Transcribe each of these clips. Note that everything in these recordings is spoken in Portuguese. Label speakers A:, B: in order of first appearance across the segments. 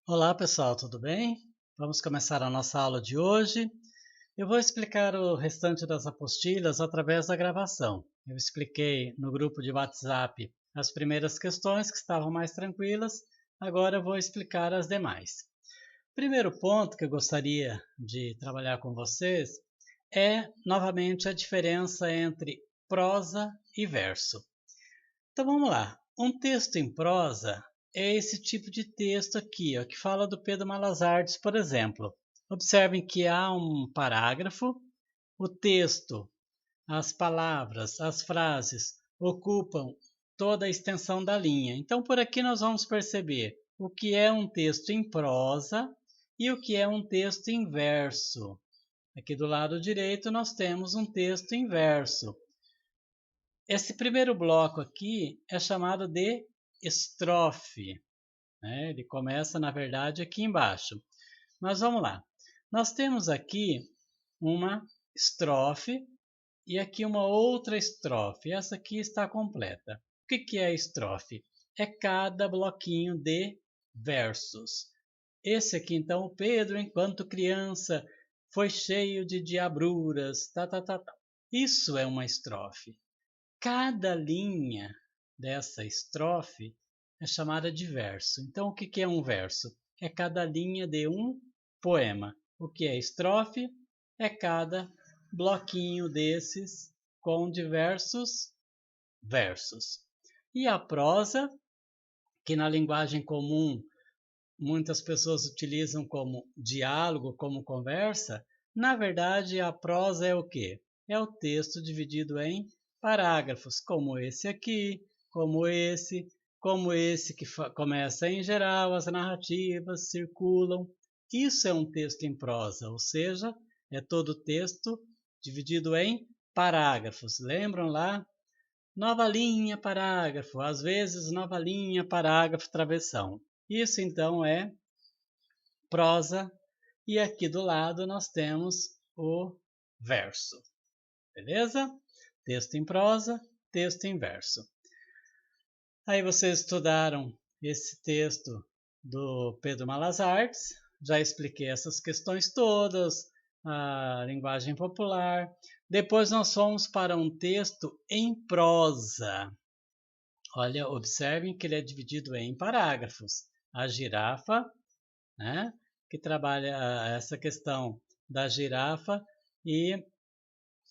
A: Olá pessoal, tudo bem? Vamos começar a nossa aula de hoje. Eu vou explicar o restante das apostilas através da gravação. Eu expliquei no grupo de WhatsApp as primeiras questões que estavam mais tranquilas, agora eu vou explicar as demais. Primeiro ponto que eu gostaria de trabalhar com vocês é novamente a diferença entre prosa e verso. Então vamos lá. Um texto em prosa é esse tipo de texto aqui, ó, que fala do Pedro Malazartes, por exemplo. Observem que há um parágrafo, o texto, as palavras, as frases ocupam toda a extensão da linha. Então por aqui nós vamos perceber o que é um texto em prosa e o que é um texto em verso. Aqui do lado direito nós temos um texto em verso. Esse primeiro bloco aqui é chamado de estrofe, né? Ele começa, na verdade, aqui embaixo. Mas vamos lá. Nós temos aqui uma estrofe e aqui uma outra estrofe. Essa aqui está completa. O que é a estrofe? É cada bloquinho de versos. Esse aqui, então, o Pedro, enquanto criança, foi cheio de diabruras, tá. Isso é uma estrofe. Cada linha dessa estrofe é chamada de verso. Então, o que é um verso? É cada linha de um poema. O que é estrofe? É cada bloquinho desses com diversos versos. E a prosa, que na linguagem comum muitas pessoas utilizam como diálogo, como conversa, na verdade a prosa é o quê? É o texto dividido em parágrafos, como esse aqui, como esse que começa em geral, as narrativas circulam. Isso é um texto em prosa, ou seja, é todo texto dividido em parágrafos. Lembram lá? Nova linha, parágrafo, às vezes nova linha, parágrafo, travessão. Isso então é prosa e aqui do lado nós temos o verso, beleza? Texto em prosa, texto em verso. Aí vocês estudaram esse texto do Pedro Malazartes, já expliquei essas questões todas, a linguagem popular. Depois nós fomos para um texto em prosa. Olha, observem que ele é dividido em parágrafos. A girafa, né, que trabalha essa questão da girafa e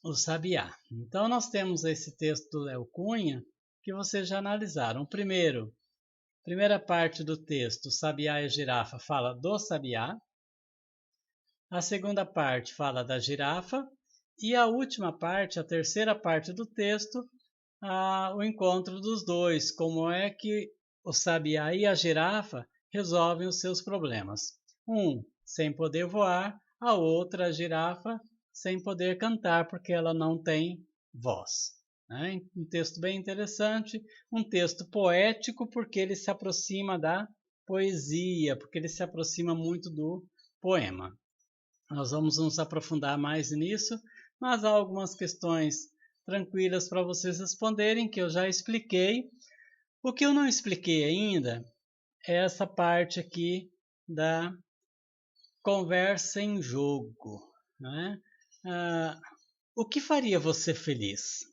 A: o sabiá. Então nós temos esse texto do Léo Cunha que vocês já analisaram. Primeira parte do texto, o sabiá e a girafa, fala do sabiá. A segunda parte fala da girafa. E a última parte, a terceira parte do texto, o encontro dos dois, como é que o sabiá e a girafa resolvem os seus problemas. Um sem poder voar, a outra, a girafa, sem poder cantar, porque ela não tem voz. Né? Um texto bem interessante, um texto poético, porque ele se aproxima da poesia, porque ele se aproxima muito do poema. Nós vamos nos aprofundar mais nisso, mas há algumas questões tranquilas para vocês responderem, que eu já expliquei. O que eu não expliquei ainda é essa parte aqui da conversa em jogo. Né? O que faria você feliz?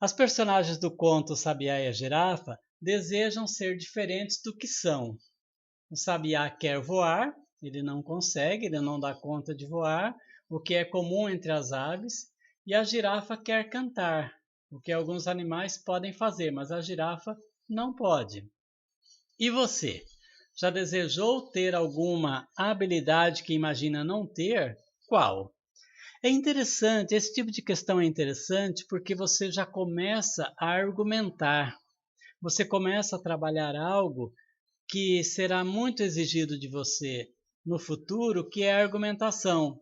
A: As personagens do conto Sabiá e a Girafa desejam ser diferentes do que são. O sabiá quer voar, ele não consegue, ele não dá conta de voar, o que é comum entre as aves, e a girafa quer cantar, o que alguns animais podem fazer, mas a girafa não pode. E você? Já desejou ter alguma habilidade que imagina não ter? Qual? É interessante, esse tipo de questão é interessante porque você já começa a argumentar, você começa a trabalhar algo que será muito exigido de você no futuro, que é a argumentação.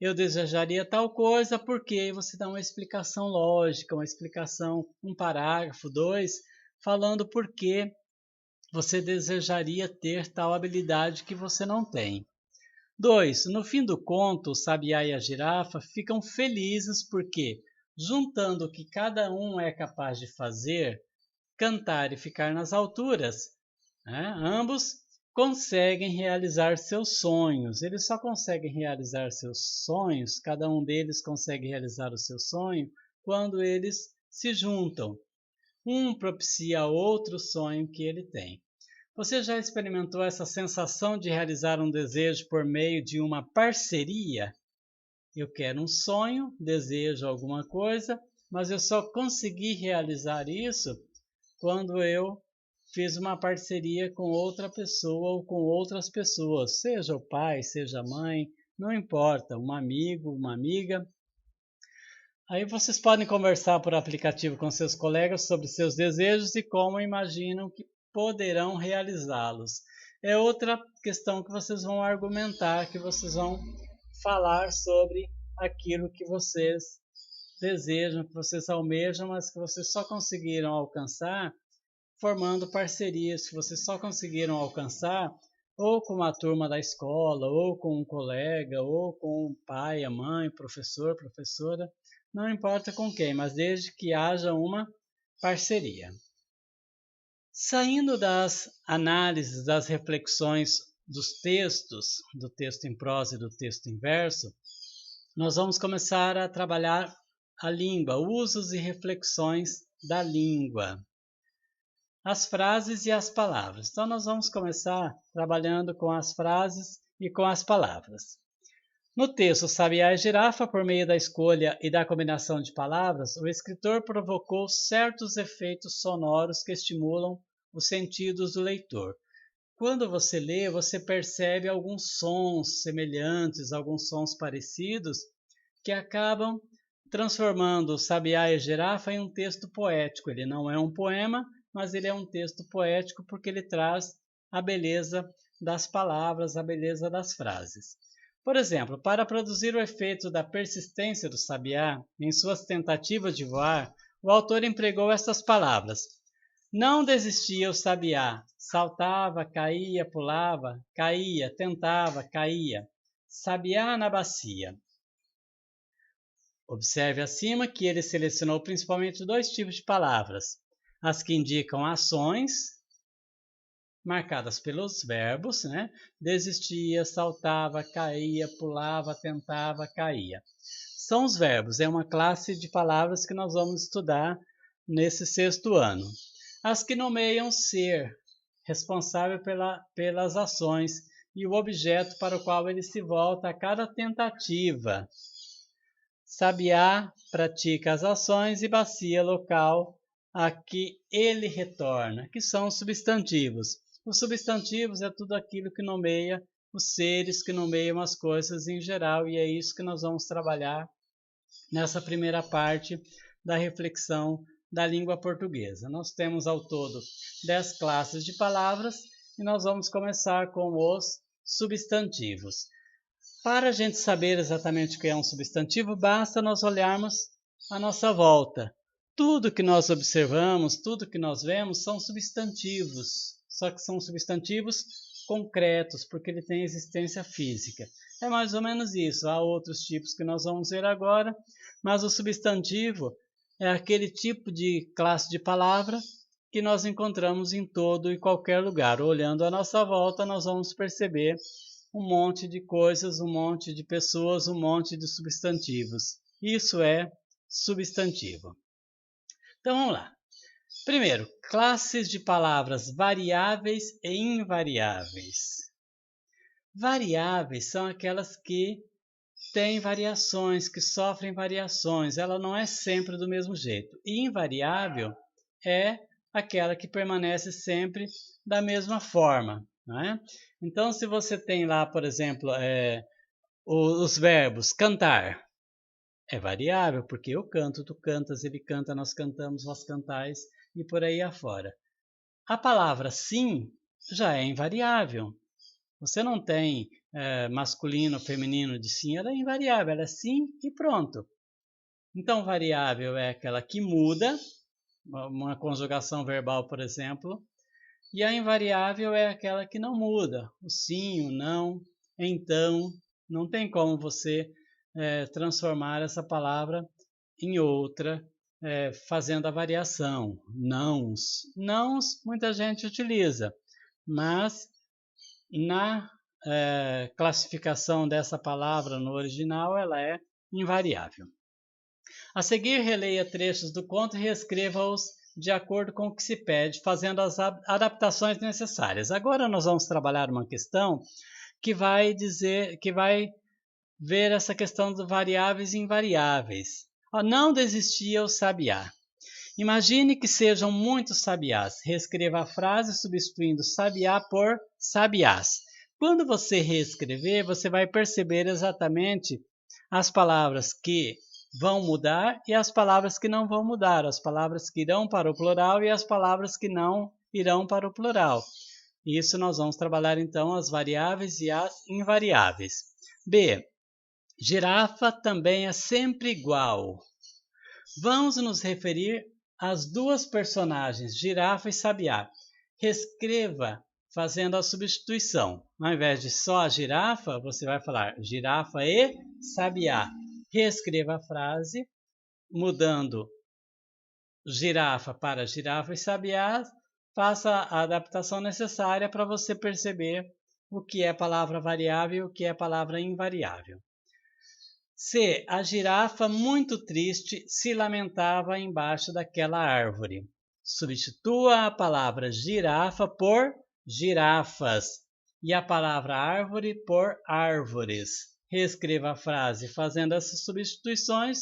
A: Eu desejaria tal coisa porque você dá uma explicação lógica, uma explicação, um parágrafo, dois, falando por que você desejaria ter tal habilidade que você não tem. Dois, no fim do conto, o sabiá e a girafa ficam felizes porque, juntando o que cada um é capaz de fazer, cantar e ficar nas alturas, né? Ambos conseguem realizar seus sonhos. Eles só conseguem realizar seus sonhos, cada um deles consegue realizar o seu sonho, quando eles se juntam. Um propicia outro sonho que ele tem. Você já experimentou essa sensação de realizar um desejo por meio de uma parceria? Eu quero um sonho, desejo alguma coisa, mas eu só consegui realizar isso quando eu fiz uma parceria com outra pessoa ou com outras pessoas, seja o pai, seja a mãe, não importa, um amigo, uma amiga. Aí vocês podem conversar por aplicativo com seus colegas sobre seus desejos e como imaginam que poderão realizá-los. É outra questão que vocês vão argumentar, que vocês vão falar sobre aquilo que vocês desejam, que vocês almejam, mas que vocês só conseguiram alcançar formando parcerias, que vocês só conseguiram alcançar ou com a turma da escola, ou com um colega, ou com o pai, a mãe, professor, professora, não importa com quem, mas desde que haja uma parceria. Saindo das análises, das reflexões dos textos, do texto em prosa e do texto em verso, nós vamos começar a trabalhar a língua, usos e reflexões da língua, as frases e as palavras. Então nós vamos começar trabalhando com as frases e com as palavras. No texto Sabiá e Girafa, por meio da escolha e da combinação de palavras, o escritor provocou certos efeitos sonoros que estimulam os sentidos do leitor. Quando você lê, você percebe alguns sons semelhantes, alguns sons parecidos, que acabam transformando o Sabiá e a Girafa em um texto poético. Ele não é um poema, mas ele é um texto poético porque ele traz a beleza das palavras, a beleza das frases. Por exemplo, para produzir o efeito da persistência do sabiá em suas tentativas de voar, o autor empregou estas palavras. Não desistia o sabiá, saltava, caía, pulava, caía, tentava, caía. Sabiá na bacia. Observe acima que ele selecionou principalmente dois tipos de palavras. As que indicam ações, marcadas pelos verbos, né? Desistia, saltava, caía, pulava, tentava, caía. São os verbos, é uma classe de palavras que nós vamos estudar nesse sexto ano. As que nomeiam ser, responsável pelas ações e o objeto para o qual ele se volta a cada tentativa. Sabiá pratica as ações e bacia local a que ele retorna, que são os substantivos. Os substantivos é tudo aquilo que nomeia os seres, que nomeiam as coisas em geral, e é isso que nós vamos trabalhar nessa primeira parte da reflexão da língua portuguesa. Nós temos ao todo 10 classes de palavras e nós vamos começar com os substantivos. Para a gente saber exatamente o que é um substantivo, basta nós olharmos à nossa volta. Tudo que nós observamos, tudo que nós vemos são substantivos, só que são substantivos concretos, porque ele tem existência física. É mais ou menos isso. Há outros tipos que nós vamos ver agora, mas o substantivo é aquele tipo de classe de palavra que nós encontramos em todo e qualquer lugar. Olhando à nossa volta, nós vamos perceber um monte de coisas, um monte de pessoas, um monte de substantivos. Isso é substantivo. Então vamos lá. Primeiro, classes de palavras variáveis e invariáveis. Variáveis são aquelas que têm variações, que sofrem variações. Ela não é sempre do mesmo jeito. E invariável é aquela que permanece sempre da mesma forma. Não é? Então, se você tem lá, por exemplo, os verbos cantar, é variável, porque eu canto, tu cantas, ele canta, nós cantamos, vós cantais, e por aí afora. A palavra sim já é invariável. Você não tem masculino, feminino de sim, ela é invariável, ela é sim e pronto. Então, variável é aquela que muda, uma conjugação verbal, por exemplo, e a invariável é aquela que não muda, o sim, o não, então, não tem como você transformar essa palavra em outra, fazendo a variação. Nãos. Nãos muita gente utiliza, mas na classificação dessa palavra no original, ela é invariável. A seguir, releia trechos do conto e reescreva-os de acordo com o que se pede, fazendo as adaptações necessárias. Agora nós vamos trabalhar uma questão que vai ver essa questão de variáveis e invariáveis. Não desistia o sabiá. Imagine que sejam muitos sabiás. Reescreva a frase substituindo sabiá por sabiás. Quando você reescrever, você vai perceber exatamente as palavras que vão mudar e as palavras que não vão mudar, as palavras que irão para o plural e as palavras que não irão para o plural. Isso nós vamos trabalhar então as variáveis e as invariáveis. B. Girafa também é sempre igual. Vamos nos referir às duas personagens, girafa e sabiá. Reescreva fazendo a substituição. Ao invés de só a girafa, você vai falar girafa e sabiá. Reescreva a frase, mudando girafa para girafa e sabiá. Faça a adaptação necessária para você perceber o que é palavra variável e o que é palavra invariável. C. A girafa, muito triste, se lamentava embaixo daquela árvore. Substitua a palavra girafa por girafas e a palavra árvore por árvores. Reescreva a frase fazendo essas substituições.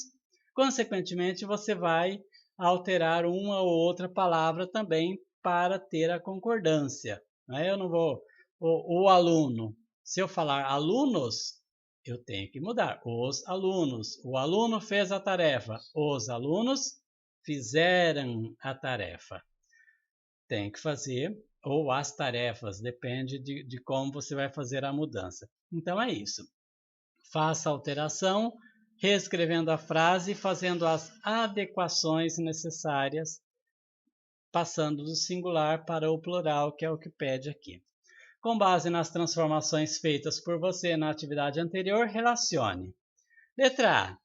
A: Consequentemente, você vai alterar uma ou outra palavra também para ter a concordância. Eu não vou... O aluno, se eu falar alunos, eu tenho que mudar. Os alunos. O aluno fez a tarefa. Os alunos fizeram a tarefa. Tem que fazer, ou as tarefas, depende de como você vai fazer a mudança. Então é isso. Faça a alteração, reescrevendo a frase e fazendo as adequações necessárias, passando do singular para o plural, que é o que pede aqui. Com base nas transformações feitas por você na atividade anterior, relacione. Letra A.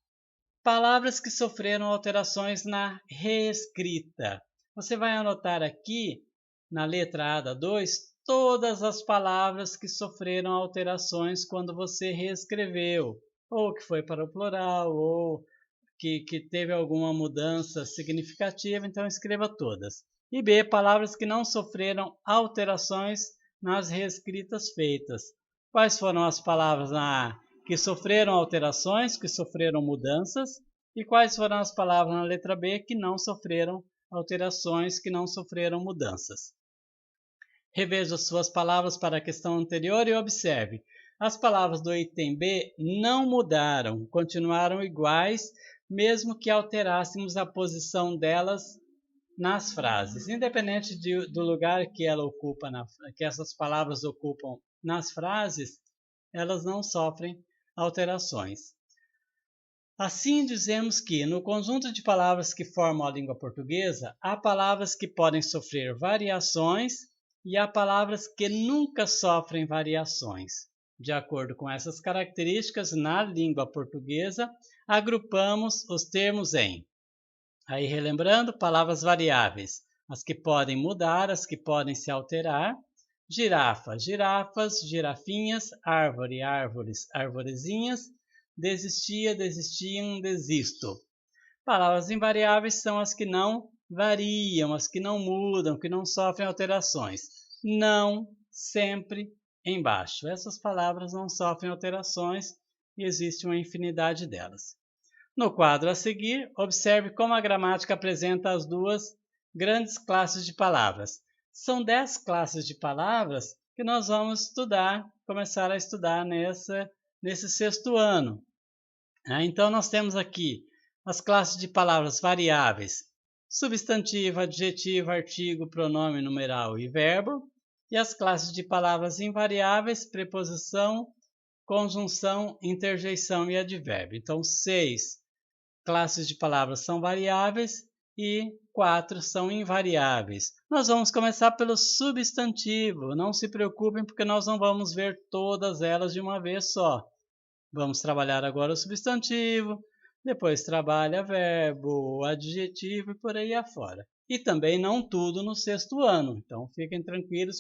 A: Palavras que sofreram alterações na reescrita. Você vai anotar aqui, na letra A da 2, todas as palavras que sofreram alterações quando você reescreveu. Ou que foi para o plural, ou que teve alguma mudança significativa, então escreva todas. E B. Palavras que não sofreram alterações nas reescritas feitas. Quais foram as palavras na A que sofreram alterações, que sofreram mudanças? E quais foram as palavras na letra B que não sofreram alterações, que não sofreram mudanças? Reveja suas palavras para a questão anterior e observe. As palavras do item B não mudaram, continuaram iguais, mesmo que alterássemos a posição delas nas frases, independente do lugar que ela ocupa, que essas palavras ocupam nas frases, elas não sofrem alterações. Assim, dizemos que no conjunto de palavras que formam a língua portuguesa, há palavras que podem sofrer variações e há palavras que nunca sofrem variações. De acordo com essas características, na língua portuguesa, agrupamos os termos em... Aí, relembrando, palavras variáveis, as que podem mudar, as que podem se alterar. Girafa, girafas, girafinhas, árvore, árvores, arvorezinhas, desistia, desistiam, desisto. Palavras invariáveis são as que não variam, as que não mudam, que não sofrem alterações. Não, sempre, embaixo. Essas palavras não sofrem alterações e existe uma infinidade delas. No quadro a seguir, observe como a gramática apresenta as duas grandes classes de palavras. São 10 classes de palavras que nós vamos começar a estudar nesse sexto ano. Então, nós temos aqui as classes de palavras variáveis, substantivo, adjetivo, artigo, pronome, numeral e verbo, e as classes de palavras invariáveis, preposição, conjunção, interjeição e advérbio. Então, 6 classes de palavras são variáveis e 4 são invariáveis. Nós vamos começar pelo substantivo. Não se preocupem, porque nós não vamos ver todas elas de uma vez só. Vamos trabalhar agora o substantivo, depois trabalha verbo, adjetivo e por aí afora. E também não tudo no sexto ano. Então, fiquem tranquilos.